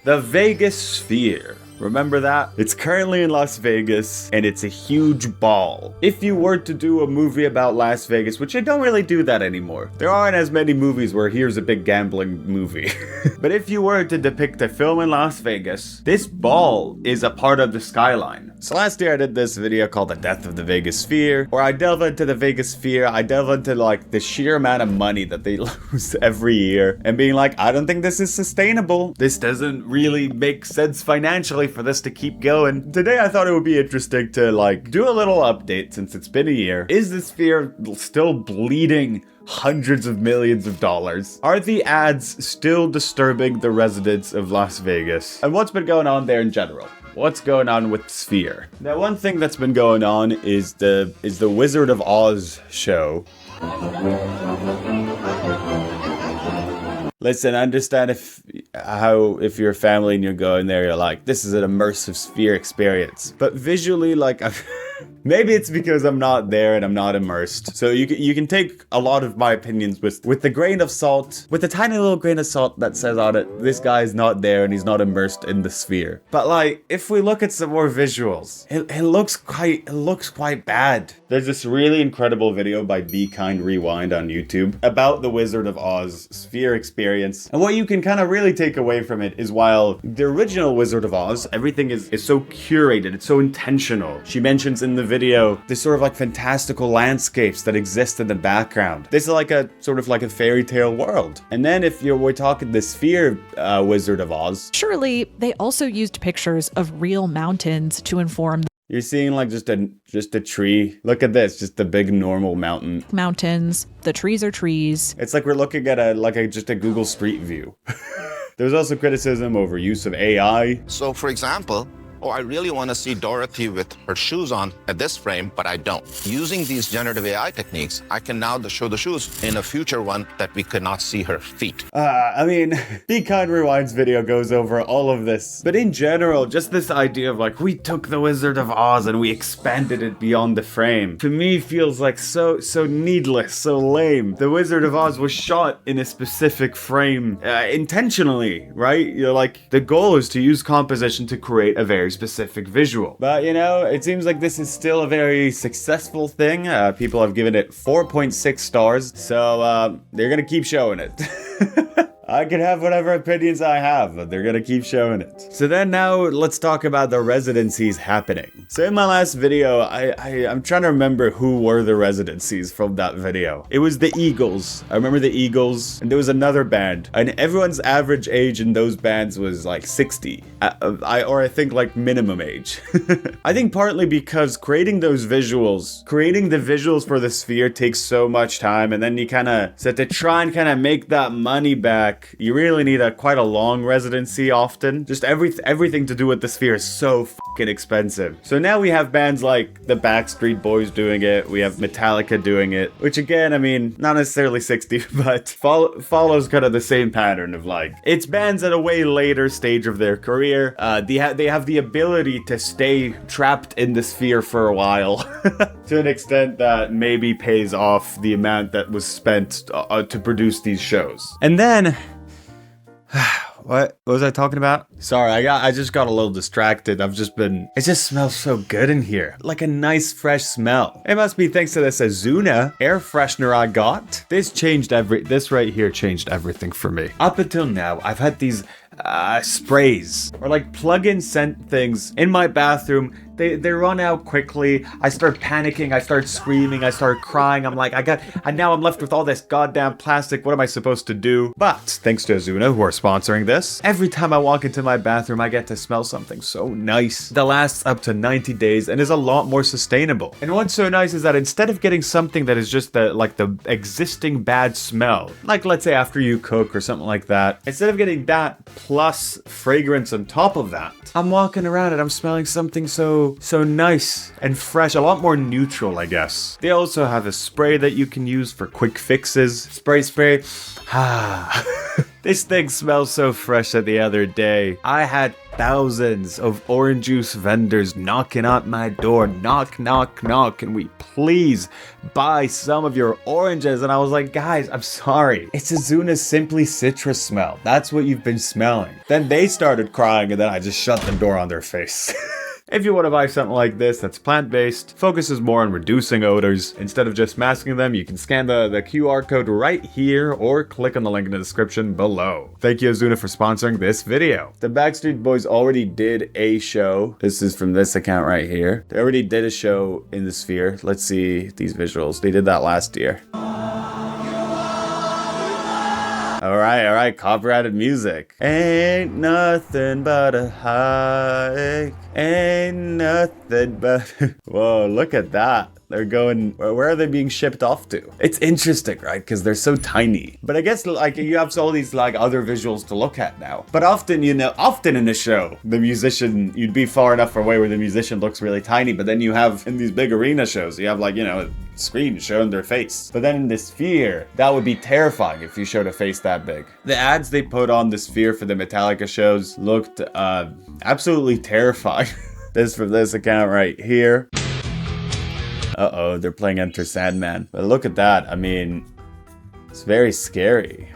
The Vegas Sphere. Remember that? It's currently in Las Vegas, and it's a huge ball. If you were to do a movie about Las Vegas, which I don't really do that anymore. There aren't as many movies where here's a big gambling movie. But if you were to depict a film in Las Vegas, this ball is a part of the skyline. So last year I did this video called The Death of the Vegas Sphere, where I delve into the Vegas Sphere, I delve into like the sheer amount of money that they lose every year, and being like, I don't think this is sustainable. This doesn't really make sense financially for this to keep going. Today I thought it would be interesting to like do a little update since it's been a year. Is the Sphere still bleeding hundreds of millions of dollars? Are the ads still disturbing the residents of Las Vegas? And what's been going on there in general? What's going on with Sphere? Now, one thing that's been going on is the Wizard of Oz show. Listen, I understand if you're a family and you're going there, you're like, this is an immersive Sphere experience. But visually, like, maybe it's because I'm not there and I'm not immersed. So you can take a lot of my opinions with the grain of salt, with the tiny little grain of salt that says on it, this guy is not there and he's not immersed in the Sphere. But like, if we look at some more visuals, it looks quite bad. There's this really incredible video by Be Kind Rewind on YouTube about the Wizard of Oz Sphere experience. And what you can kind of really take away from it is while the original Wizard of Oz, everything is so curated, it's so intentional. She mentions in the video this sort of like fantastical landscapes that exist in the background. This is like a sort of like a fairy tale world. And then if we're talking the Sphere Wizard of Oz, surely they also used pictures of real mountains to inform. You're seeing like just a tree. Look at this, just a big normal mountain. Mountains, the trees are trees. It's like we're looking at just a Google Street View. There's also criticism over use of AI. So for example, I really want to see Dorothy with her shoes on at this frame, but I don't. Using these generative AI techniques, I can now show the shoes in a future one that we could not see her feet. I mean, Be Kind Rewind's video goes over all of this. But in general, just this idea of like, we took the Wizard of Oz and we expanded it beyond the frame, to me feels like so needless, so lame. The Wizard of Oz was shot in a specific frame intentionally, right? You're like, the goal is to use composition to create a very specific visual. But you know, it seems like this is still a very successful thing. People have given it 4.6 stars, so they're gonna keep showing it. I can have whatever opinions I have, but they're gonna keep showing it. So then now let's talk about the residencies happening. So in my last video, I'm trying to remember who were the residencies from that video. It was the Eagles. I remember the Eagles, and there was another band, and everyone's average age in those bands was like 60. I think like minimum age. I think partly because creating the visuals for the Sphere takes so much time, and then you kind of, so to try and kind of make that money back, you really need quite a long residency often. Just everything to do with the Sphere is so fucking expensive. So now we have bands like the Backstreet Boys doing it, we have Metallica doing it, which again, I mean, not necessarily 60, but follows kind of the same pattern of like, it's bands at a way later stage of their career. They have the ability to stay trapped in the Sphere for a while to an extent that maybe pays off the amount that was spent to produce these shows. And then what was I talking about? Sorry, I just got a little distracted. It just smells so good in here. Like a nice fresh smell. It must be thanks to this Azuna air freshener I got. This right here changed everything for me. Up until now, I've had these sprays or like plug-in scent things in my bathroom. They run out quickly. I start panicking. I start screaming. I start crying. I'm like, now I'm left with all this goddamn plastic. What am I supposed to do? But thanks to Azuna, who are sponsoring this, every time I walk into my bathroom, I get to smell something so nice that lasts up to 90 days and is a lot more sustainable. And what's so nice is that instead of getting something that is just the existing bad smell, like let's say after you cook or something like that, instead of getting that plus fragrance on top of that, I'm walking around and I'm smelling something so nice and fresh, a lot more neutral, I guess. They also have a spray that you can use for quick fixes. Spray. This thing smells so fresh that the other day I had thousands of orange juice vendors knocking at my door. Knock, knock, knock. Can we please buy some of your oranges? And I was like, guys, I'm sorry. It's Azuna's Simply Citrus smell. That's what you've been smelling. Then they started crying and then I just shut the door on their face. If you want to buy something like this that's plant-based, focuses more on reducing odors, instead of just masking them, you can scan the QR code right here or click on the link in the description below. Thank you, Azuna, for sponsoring this video. The Backstreet Boys already did a show. This is from this account right here. They already did a show in the Sphere. Let's see these visuals. They did that last year. Alright, copyrighted music. Ain't nothing but a hike. Ain't nothing but... Whoa, look at that. They're going... Where are they being shipped off to? It's interesting, right? Because they're so tiny. But I guess, like, you have all these, like, other visuals to look at now. But often, you know, often in a show, the musician... You'd be far enough away where the musician looks really tiny. But then you have, in these big arena shows, you have, like, you know... screen showing their face. But then in the Sphere, that would be terrifying if you showed a face that big. The ads they put on the Sphere for the Metallica shows looked absolutely terrifying. This from this account right here. Uh-oh, they're playing Enter Sandman. But look at that. I mean, it's very scary.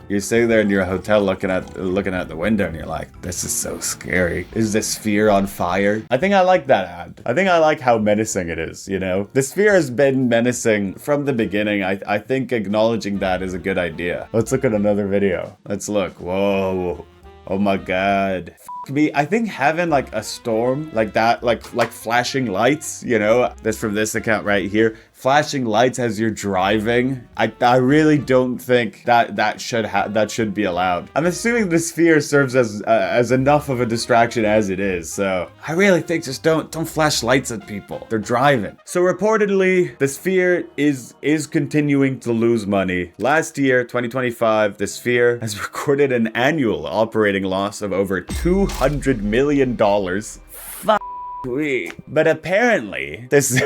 You're sitting there in your hotel looking at the window and you're like, this is so scary. Is the Sphere on fire? I think I like that ad. I think I like how menacing it is, you know? The Sphere has been menacing from the beginning. I think acknowledging that is a good idea. Let's look at another video. Let's look. Whoa. Oh my god. Me, I think having like a storm like that, like flashing lights, you know, this from this account right here, flashing lights as you're driving. I really don't think that should be allowed. I'm assuming the Sphere serves as enough of a distraction as it is. So I really think just don't flash lights at people. They're driving. So reportedly, the Sphere is continuing to lose money. Last year, 2025, the Sphere has recorded an annual operating loss of over $200 million. Fuck me. But apparently, this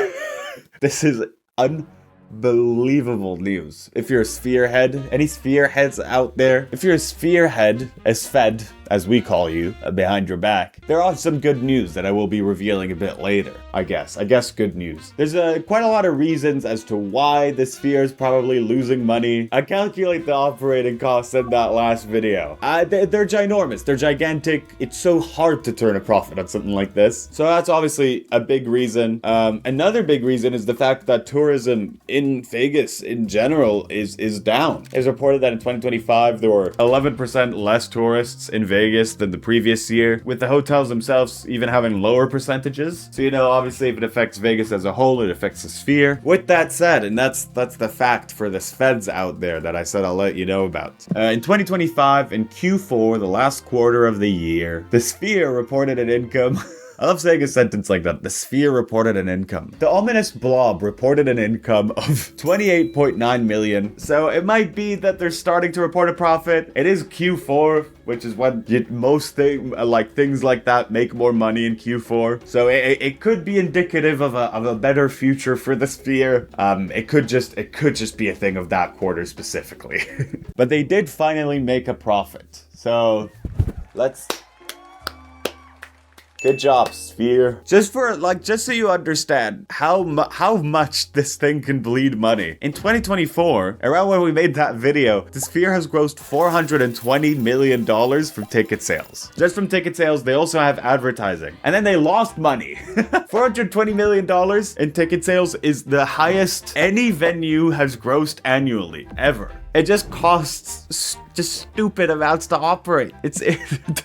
is unbelievable news. If you're a Sphere head, any Sphere heads out there, if you're a Sphere head, a sphed, as we call you, behind your back, there are some good news that I will be revealing a bit later, I guess good news. There's quite a lot of reasons as to why the Sphere is probably losing money. I calculate the operating costs in that last video. They're ginormous, they're gigantic. It's so hard to turn a profit on something like this. So that's obviously a big reason. Another big reason is the fact that tourism in Vegas in general is down. It's reported that in 2025, there were 11% less tourists in Vegas than the previous year, with the hotels themselves even having lower percentages. So, you know, obviously if it affects Vegas as a whole, it affects the Sphere. With that said, and that's the fact for the spheds out there that I said I'll let you know about. In 2025, in Q4, the last quarter of the year, the Sphere reported an income I love saying a sentence like that. The Sphere reported an income. The ominous blob reported an income of 28.9 million. So it might be that they're starting to report a profit. It is Q4, which is when most things like that make more money in Q4. So it could be indicative of a better future for the Sphere. It could just be a thing of that quarter specifically. But they did finally make a profit. So good job, Sphere. Just so you understand how much this thing can bleed money. In 2024, around when we made that video, the Sphere has grossed $420 million from ticket sales. Just from ticket sales, they also have advertising. And then they lost money. $420 million in ticket sales is the highest any venue has grossed annually, ever. It just costs just stupid amounts to operate. It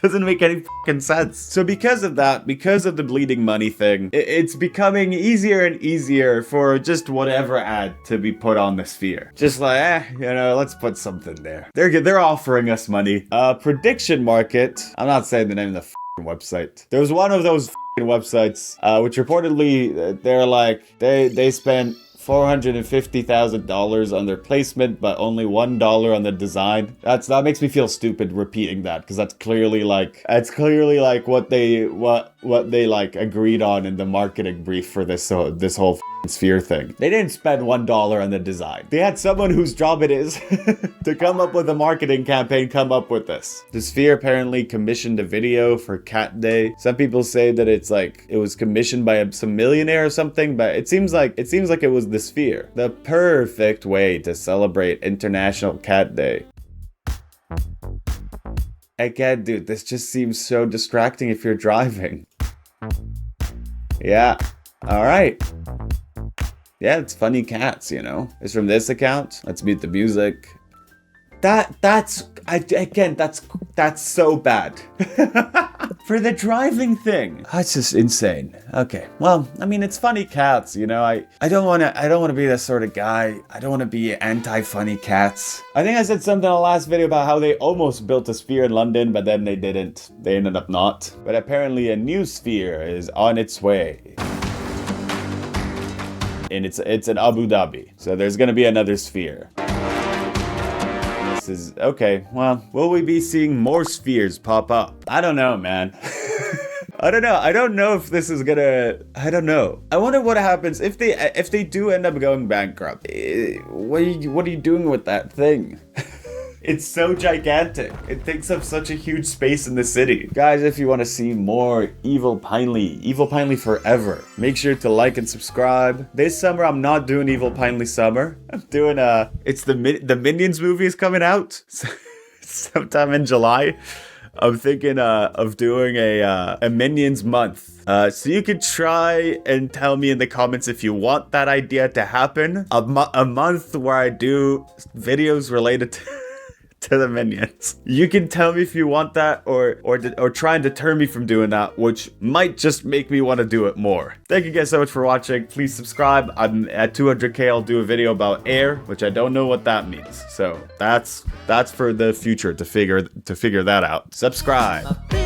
doesn't make any fucking sense. So because of that, because of the bleeding money thing, it's becoming easier and easier for just whatever ad to be put on the Sphere. Just like, let's put something there. They're offering us money. Prediction Market. I'm not saying the name of the fucking website. There was one of those fucking websites, which reportedly they're like they spent $450,000 on their placement, but only $1 on the design. That makes me feel stupid repeating that, because that's clearly like what they like agreed on in the marketing brief for this whole sphere thing. They didn't spend $1 on the design. They had someone whose job it is to come up with a marketing campaign, come up with this. The sphere apparently commissioned a video for Cat Day. Some people say that it's like it was commissioned by some millionaire or something, but it seems like it was the sphere. The perfect way to celebrate International Cat Day. Again, dude, this just seems so distracting if you're driving. Yeah. All right. Yeah, it's funny cats, you know. It's from this account. Let's mute the music. That's so bad. For the driving thing. That's just insane. Okay. Well, I mean, it's funny cats, you know. I don't want to be this sort of guy. I don't want to be anti-funny cats. I think I said something in the last video about how they almost built a sphere in London, but then they didn't. They ended up not. But apparently a new sphere is on its way. And it's in Abu Dhabi. So there's going to be another sphere. This is okay. Well, will we be seeing more spheres pop up? I don't know, man. I don't know. I don't know if this is gonna. I don't know. I wonder what happens if they do end up going bankrupt. What are you doing with that thing? It's so gigantic. It takes up such a huge space in the city. Guys, if you want to see more Evil Pinely forever, make sure to like and subscribe. This summer, I'm not doing Evil Pinely Summer. I'm doing it's the Minions movie is coming out sometime in July. I'm thinking of doing a Minions month. So you could try and tell me in the comments if you want that idea to happen. A month where I do videos related to the Minions. You can tell me if you want that or try and deter me from doing that, which might just make me want to do it more. Thank you guys so much for watching. Please subscribe. I'm at 200k. I'll do a video about air, which I don't know what that means. So that's for the future to figure that out. Subscribe.